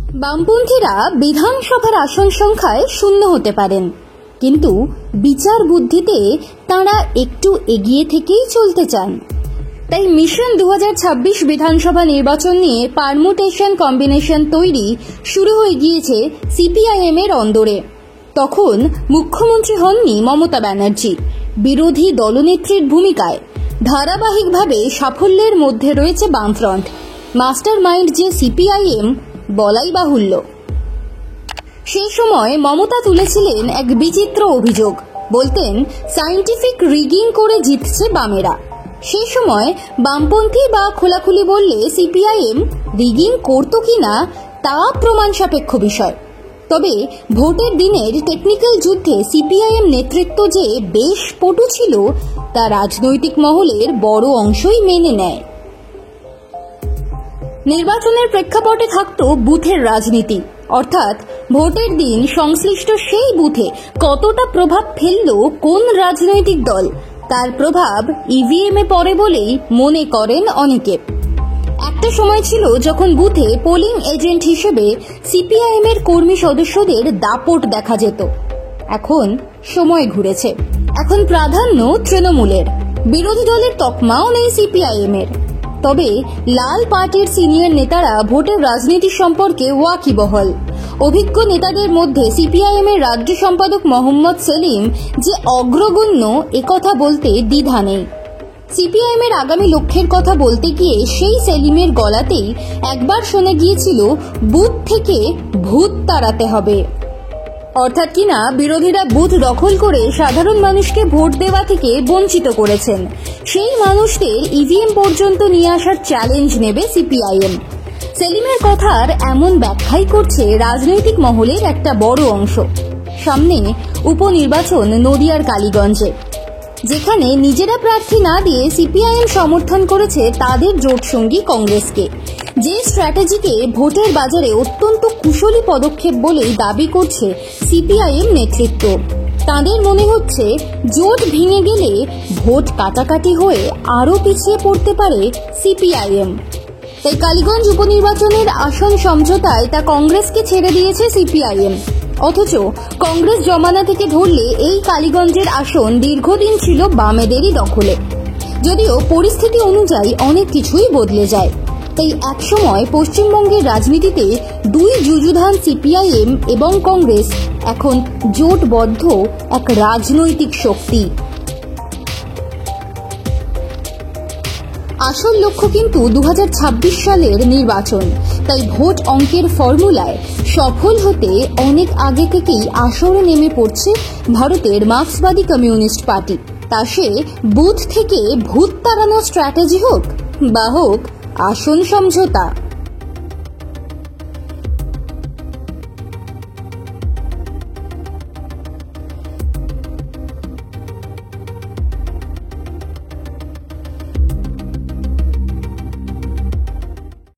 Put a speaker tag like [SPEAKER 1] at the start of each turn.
[SPEAKER 1] বামপন্থীরা বিধানসভার আসন সংখ্যায় শূন্য হতে পারেন, কিন্তু বিচার বুদ্ধিতে তাঁরা একটু এগিয়ে থেকেই চলতে চান। তাই মিশন 2026 বিধানসভা নির্বাচন নিয়ে পারমুটেশন কম্বিনেশন তৈরি শুরু হয়ে গিয়েছে সিপিআইএম এর অন্দরে। তখন মুখ্যমন্ত্রী হননি মমতা ব্যানার্জি, বিরোধী দলনেত্রীর ভূমিকায় ধারাবাহিকভাবে সাফল্যের মধ্যে রয়েছে বামফ্রন্ট। মাস্টার মাইন্ড যে সিপিআইএম বলাই বাহুল্য। সেই সময় মমতা তুলেছিলেন এক বিচিত্র অভিযোগ, বলতেন সায়েন্টিফিক রিগিং করে জিতছে বামেরা। সেই সময় বামপন্থী বা খোলাখুলি বললে সিপিআইএম রিগিং করত কিনা তা প্রমাণ সাপেক্ষ বিষয়। তবে ভোটের দিনের টেকনিক্যাল যুদ্ধে সিপিআইএম নেতৃত্ব যে বেশ পটু ছিল তা রাজনৈতিক মহলের বড় অংশই মেনে নেয়। নির্বাচনের প্রেক্ষাপটে থাকত বুথের রাজনীতি, অর্থাৎ ভোটের দিন সংশ্লিষ্ট সেই বুথে কতটা প্রভাব ফেলল কোন রাজনৈতিক দল, তার প্রভাব ইভিএমে পড়ে বলেই মনে করেন অনেকে। একটা সময় ছিল যখন বুথে পোলিং এজেন্ট হিসেবে সিপিআইএম এর কর্মী সদস্যদের দাপট দেখা যেত। এখন সময় ঘুরেছে, এখন প্রাধান্য তৃণমূলের। বিরোধী দলের তকমাও নেই সিপিআইএম এর। তবে লাল পার্টির সিনিয়র নেতারা ভোটের রাজনীতি সম্পর্কে ওয়াকিবহল। অভিজ্ঞ নেতাদের মধ্যে সিপিআইএম এর রাজ্য সম্পাদক মোহাম্মদ সেলিম যে অগ্রগণ্য একথা বলতে দ্বিধা নেই। সিপিআইএম এর আগামী লক্ষ্যের কথা বলতে গিয়ে সেই সেলিমের গলাতেই একবার শুনে গিয়েছিল বুথ থেকে ভূত তাড়াতে হবে। অর্থাৎ কিনা বিরোধীরা বুথ দখল করে সাধারণ মানুষকে ভোট দেওয়া থেকে বঞ্চিত করেছেন। সেই মানুষদের ইভিএম পর্যন্ত নিয়ে আসার চ্যালেঞ্জ নেবে সিপিআইএম। সেলিমের কথার এমন ব্যাখ্যাই করছে রাজনৈতিক মহলের একটা বড় অংশ। সামনে উপনির্বাচন নদিয়ার কালীগঞ্জে, যেখানে নিজেরা প্রার্থী না দিয়ে সিপিআইএম সমর্থন করেছে তাদের জোট সঙ্গী কংগ্রেসকে। যে স্ট্র্যাটেজিকে ভোটের বাজারে অত্যন্ত কুশলী পদক্ষেপ বলেই দাবি করছে সিপিআইএম নেতৃত্ব। তাদের মনে হচ্ছে জোট ভেঙে গেলে ভোট কাটাকাটি হয়ে আরও পিছিয়ে পড়তে পারে সিপিআইএম। তাই কালীগঞ্জ উপনির্বাচনের আসন সমঝোতায় তা কংগ্রেসকে ছেড়ে দিয়েছে সিপিআইএম। অথচ কংগ্রেস জমানা থেকে ধরলে এই কালীগঞ্জের আসন দীর্ঘদিন ছিল বামেদেরই দখলে। যদিও পরিস্থিতি অনুযায়ী অনেক কিছুই বদলে যায়। তাই একসময় পশ্চিমবঙ্গের রাজনীতিতে দুই যুযুধান সিপিআইএম এবং কংগ্রেস এখন জোটবদ্ধ এক রাজনৈতিক শক্তি। আসল লক্ষ্য কিন্তু 2026 সালের নির্বাচন। তাই ভোট অঙ্কের ফর্মুলায় সফল হতে অনেক আগে থেকেই আসরে নেমে পড়ছে ভারতের মার্ক্সবাদী কমিউনিস্ট পার্টি। তা সে বুথ থেকে ভূত তাড়ানোর স্ট্র্যাটেজি হোক বা হোক আসন সমঝোতা।